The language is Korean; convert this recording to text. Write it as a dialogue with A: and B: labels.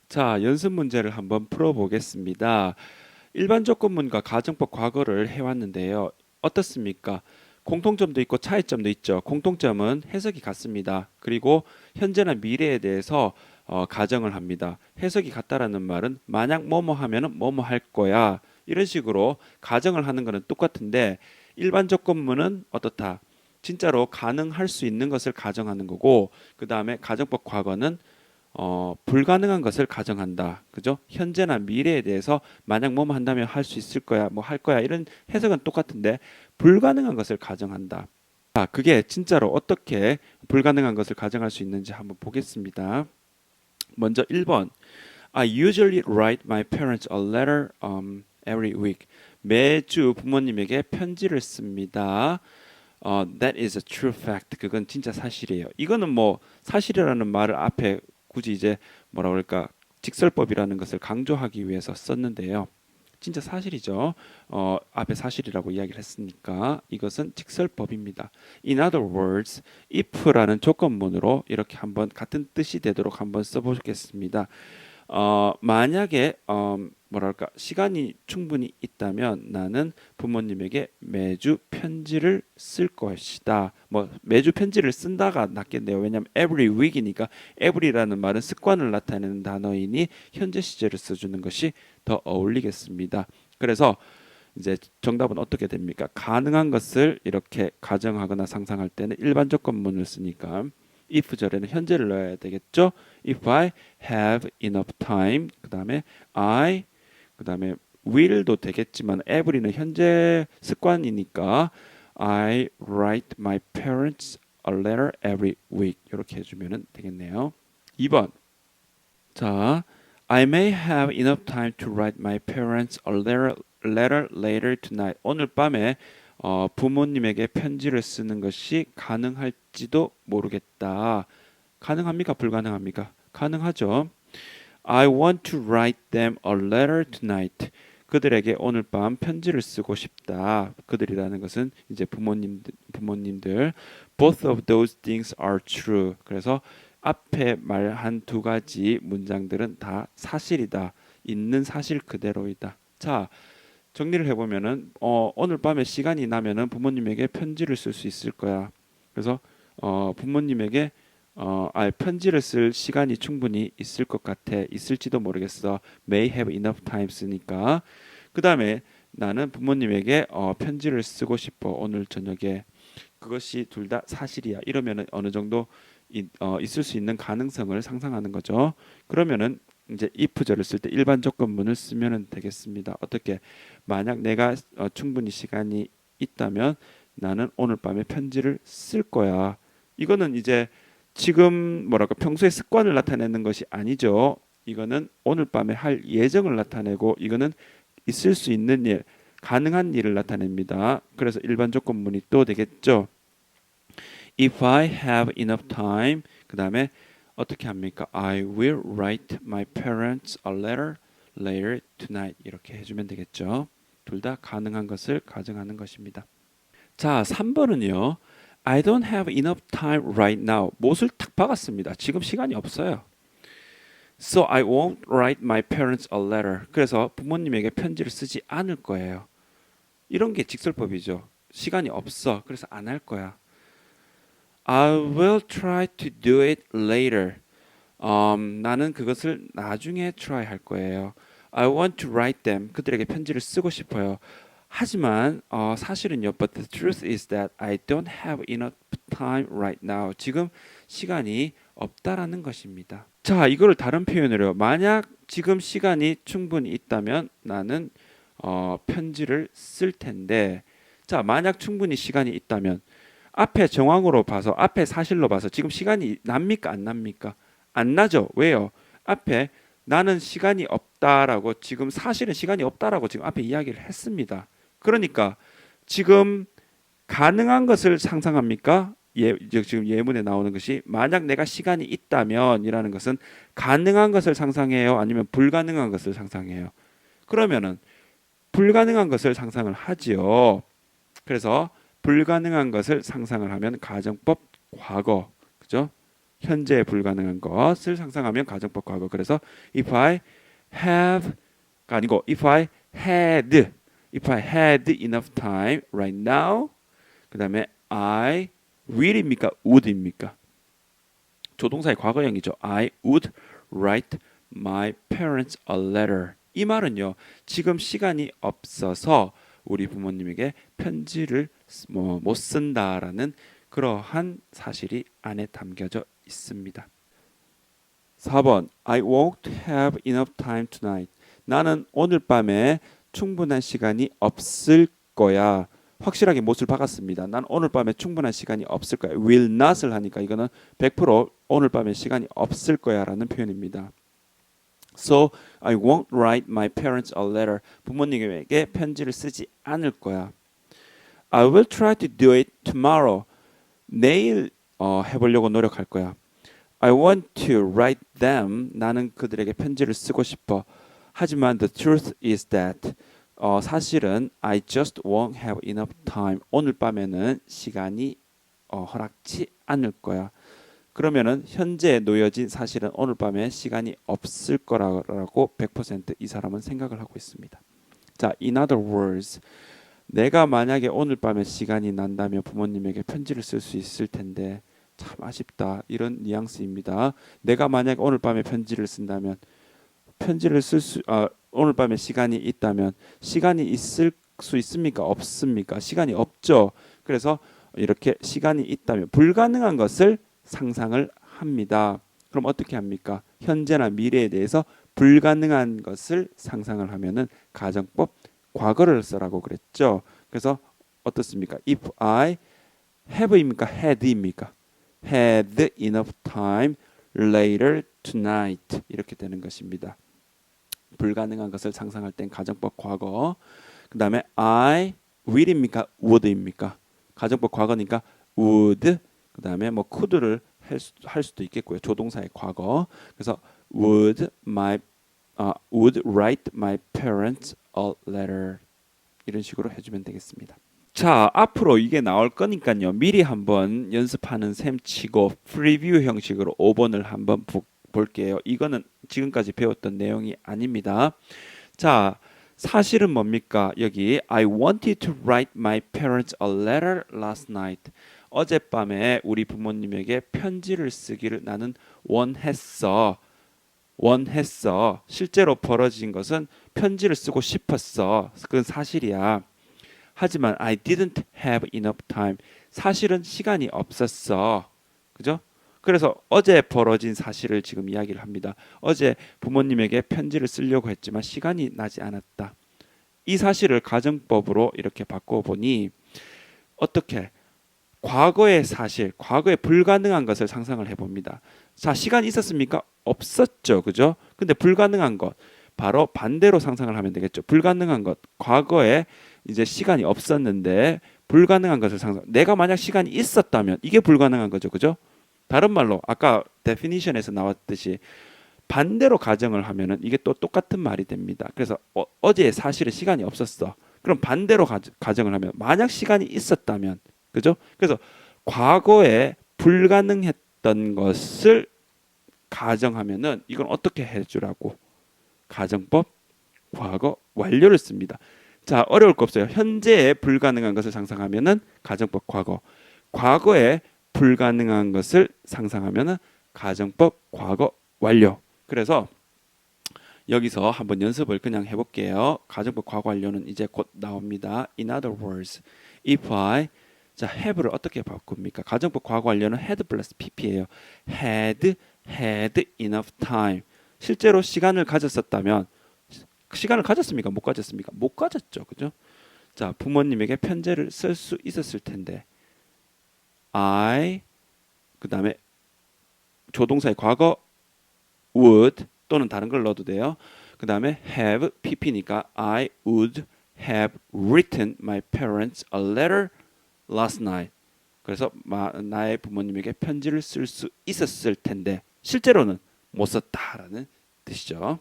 A: 자, 연습 문제를 한번 풀어보겠습니다. 일반 조건문과 가정법 과거를 해왔는데요. 어떻습니까? 공통점도 있고 차이점도 있죠. 공통점은 해석이 같습니다. 그리고 현재나 미래에 대해서 가정을 합니다. 해석이 같다라는 말은 만약 뭐뭐 하면은 뭐뭐 할 거야. 이런 식으로 가정을 하는 것은 똑같은데 일반 조건문은 어떻다? 진짜로 가능할 수 있는 것을 가정하는 거고 그 다음에 가정법 과거는 불가능한 것을 가정한다. 그죠? 현재나 미래에 대해서 만약 뭐뭐 한다면 할 수 있을 거야, 뭐 할 거야. 이런 해석은 똑같은데 불가능한 것을 가정한다. 자, 그게 진짜로 어떻게 불가능한 것을 가정할 수 있는지 한번 보겠습니다. 먼저 1번. I usually write my parents a letter every week. 매주 부모님에게 편지를 씁니다. That is a true fact. 그건 진짜 사실이에요. 이거는 뭐 사실이라는 말을 앞에 굳이 이제 뭐라 그럴까 직설법이라는 것을 강조하기 위해서 썼는데요. 진짜 사실이죠. 앞에 사실이라고 이야기를 했으니까 이것은 직설법입니다. In other words, if라는 조건문으로 이렇게 한번 같은 뜻이 되도록 한번 써보겠습니다. 만약에 뭐랄까 시간이 충분히 있다면 나는 부모님에게 매주 편지를 쓸 것이다. 뭐 매주 편지를 쓴다가 낫겠네요. 왜냐하면 every week이니까 every라는 말은 습관을 나타내는 단어이니 현재 시제를 써주는 것이 더 어울리겠습니다. 그래서 이제 정답은 어떻게 됩니까? 가능한 것을 이렇게 가정하거나 상상할 때는 일반 조건문을 쓰니까 if 절에는 현재를 넣어야 되겠죠. If I have enough time, 그 다음에 I, 그 다음에 will도 되겠지만 every는 현재 습관이니까 I write my parents a letter every week 이렇게 해주면 되겠네요. 2번. 자, I may have enough time to write my parents a letter later tonight. 오늘 밤에 부모님에게 편지를 쓰는 것이 가능할지도 모르겠다. 가능합니까? 불가능합니까? 가능하죠. I want to write them a letter tonight. 그들에게 오늘 밤 편지를 쓰고 싶다. 그들이라는 것은 이제 부모님들. Both of those things are true. 그래서 앞에 말한 두 가지 문장들은 다 사실이다. 있는 사실 그대로이다. 자, 정리를 해보면은 오늘 밤에 시간이 나면은 부모님에게 편지를 쓸 수 있을 거야. 그래서 부모님에게 편지를 쓸 시간이 충분히 있을 것 같아. 있을지도 모르겠어. May have enough time 쓰니까. 그 다음에 나는 부모님에게 편지를 쓰고 싶어. 오늘 저녁에. 그것이 둘 다 사실이야. 이러면은 어느 정도 있을 수 있는 가능성을 상상하는 거죠. 그러면은 이제 if절을 쓸 때 일반 조건문을 쓰면 되겠습니다. 어떻게? 만약 내가 충분히 시간이 있다면 나는 오늘 밤에 편지를 쓸 거야. 이거는 이제 지금 뭐랄까 평소의 습관을 나타내는 것이 아니죠. 이거는 오늘 밤에 할 예정을 나타내고 이거는 있을 수 있는 일, 가능한 일을 나타냅니다. 그래서 일반 조건문이 또 되겠죠. If I have enough time, 그 다음에 어떻게 합니까? I will write my parents a letter later tonight. 이렇게 해주면 되겠죠. 둘 다 가능한 것을 가정하는 것입니다. 자, 3번은요. I don't have enough time right now. 못을 탁 박았습니다. 지금 시간이 없어요. So I won't write my parents a letter. 그래서 부모님에게 편지를 쓰지 않을 거예요. 이런 게 직설법이죠. 시간이 없어. 그래서 안 할 거야. I will try to do it later. 나는 그것을 나중에 try 할 거예요. I want to write them. 그들에게 편지를 쓰고 싶어요. 하지만 사실은요. But the truth is that I don't have enough time right now. 지금 시간이 없다라는 것입니다. 자, 이거를 다른 표현으로 만약 지금 시간이 충분히 있다면 나는 편지를 쓸 텐데 자, 만약 충분히 시간이 있다면 앞에 정황으로 봐서 앞에 사실로 봐서 지금 시간이 납니까 안 납니까? 안 나죠. 왜요? 앞에 나는 시간이 없다라고 지금 사실은 시간이 없다라고 지금 앞에 이야기를 했습니다. 그러니까 지금 가능한 것을 상상합니까? 지금 예문에 나오는 것이 만약 내가 시간이 있다면이라는 것은 가능한 것을 상상해요? 아니면 불가능한 것을 상상해요? 그러면은 불가능한 것을 상상을 하지요. 그래서 불가능한 것을 상상을 하면 가정법 과거, 그죠? 현재 불가능한 것을 상상하면 가정법 과거. 그래서 if I have가 아니고 if I had enough time right now. 그다음에 I will입니까? would입니까? 조동사의 과거형이죠. I would write my parents a letter. 이 말은요. 지금 시간이 없어서 우리 부모님에게 편지를 못 쓴다라는 그러한 사실이 안에 담겨져 있습니다. 4번 I won't have enough time tonight. 나는 오늘 밤에 충분한 시간이 없을 거야. 확실하게 못을 박았습니다. 난 오늘 밤에 충분한 시간이 없을 거야. will not을 하니까 이거는 100% 오늘 밤에 시간이 없을 거야 라는 표현입니다. So I won't write my parents a letter. 부모님에게 편지를 쓰지 않을 거야. I will try to do it tomorrow. 내일 해보려고 노력할 거야. I want to write them. 나는 그들에게 편지를 쓰고 싶어. 하지만 the truth is that 사실은 I just won't have enough time. 오늘 밤에는 시간이 허락치 않을 거야. 그러면은 현재에 놓여진 사실은 오늘 밤에 시간이 없을 거라고 100% 이 사람은 생각을 하고 있습니다. 자, in other words, 내가 만약에 오늘 밤에 시간이 난다면 부모님에게 편지를 쓸 수 있을 텐데 참 아쉽다. 이런 뉘앙스입니다. 내가 만약에 오늘 밤에 편지를 쓴다면 편지를 오늘 밤에 시간이 있다면 시간이 있을 수 있습니까? 없습니까? 시간이 없죠. 그래서 이렇게 시간이 있다면 불가능한 것을 상상을 합니다. 그럼 어떻게 합니까? 현재나 미래에 대해서 불가능한 것을 상상을 하면은 가정법 과거를 써라고 그랬죠. 그래서 어떻습니까? If I have입니까? had입니까? had enough time later tonight 이렇게 되는 것입니다. 불가능한 것을 상상할 땐 가정법 과거. 그 다음에 I will입니까? would입니까? 가정법 과거니까 would. 그 다음에 뭐 could를 할 수도 있겠고요. 조동사의 과거. 그래서 would write my parents a letter. 이런 식으로 해주면 되겠습니다. 자, 앞으로 이게 나올 거니까요. 미리 한번 연습하는 셈 치고 프리뷰 형식으로 5번을 한번 볼게요. 이거는 지금까지 배웠던 내용이 아닙니다. 자, 사실은 뭡니까? 여기 I wanted to write my parents a letter last night. 어젯밤에 우리 부모님에게 편지를 쓰기를 나는 원했어. 실제로 벌어진 것은 편지를 쓰고 싶었어. 그건 사실이야. 하지만 I didn't have enough time. 사실은 시간이 없었어. 그죠? 그래서 어제 벌어진 사실을 지금 이야기를 합니다. 어제 부모님에게 편지를 쓰려고 했지만 시간이 나지 않았다. 이 사실을 가정법으로 이렇게 바꿔보니 어떻게? 과거의 사실, 과거에 불가능한 것을 상상을 해봅니다. 자, 시간이 있었습니까? 없었죠. 그죠? 근데 불가능한 것, 바로 반대로 상상을 하면 되겠죠. 불가능한 것, 과거에 이제 시간이 없었는데 불가능한 것을 상상. 내가 만약 시간이 있었다면 이게 불가능한 거죠. 그죠? 다른 말로 아까 definition에서 나왔듯이 반대로 가정을 하면은 이게 또 똑같은 말이 됩니다. 그래서 어제 사실은 시간이 없었어. 그럼 반대로 가정을 하면 만약 시간이 있었다면, 그죠? 그래서 과거에 불가능했던 것을 가정하면은 이건 어떻게 해주라고? 가정법 과거 완료를 씁니다. 자, 어려울 거 없어요. 현재에 불가능한 것을 상상하면은 가정법 과거. 과거에 불가능한 것을 상상하면은 가정법 과거 완료. 그래서 여기서 한번 연습을 그냥 해볼게요. 가정법 과거 완료는 이제 곧 나옵니다. In other words, if I 자, have를 어떻게 바꿉니까? 가정법 과거 완료는 had 플러스 pp예요. had enough time. 실제로 시간을 가졌었다면 시간을 가졌습니까? 못 가졌습니까? 못 가졌죠. 그죠? 자, 부모님에게 편지를 쓸 수 있었을 텐데 I 그 다음에 조동사의 과거 would 또는 다른 걸 넣어도 돼요. 그 다음에 have pp니까 I would have written my parents a letter last night. 그래서 나의 부모님에게 편지를 쓸 수 있었을 텐데 실제로는 못 썼다라는 뜻이죠.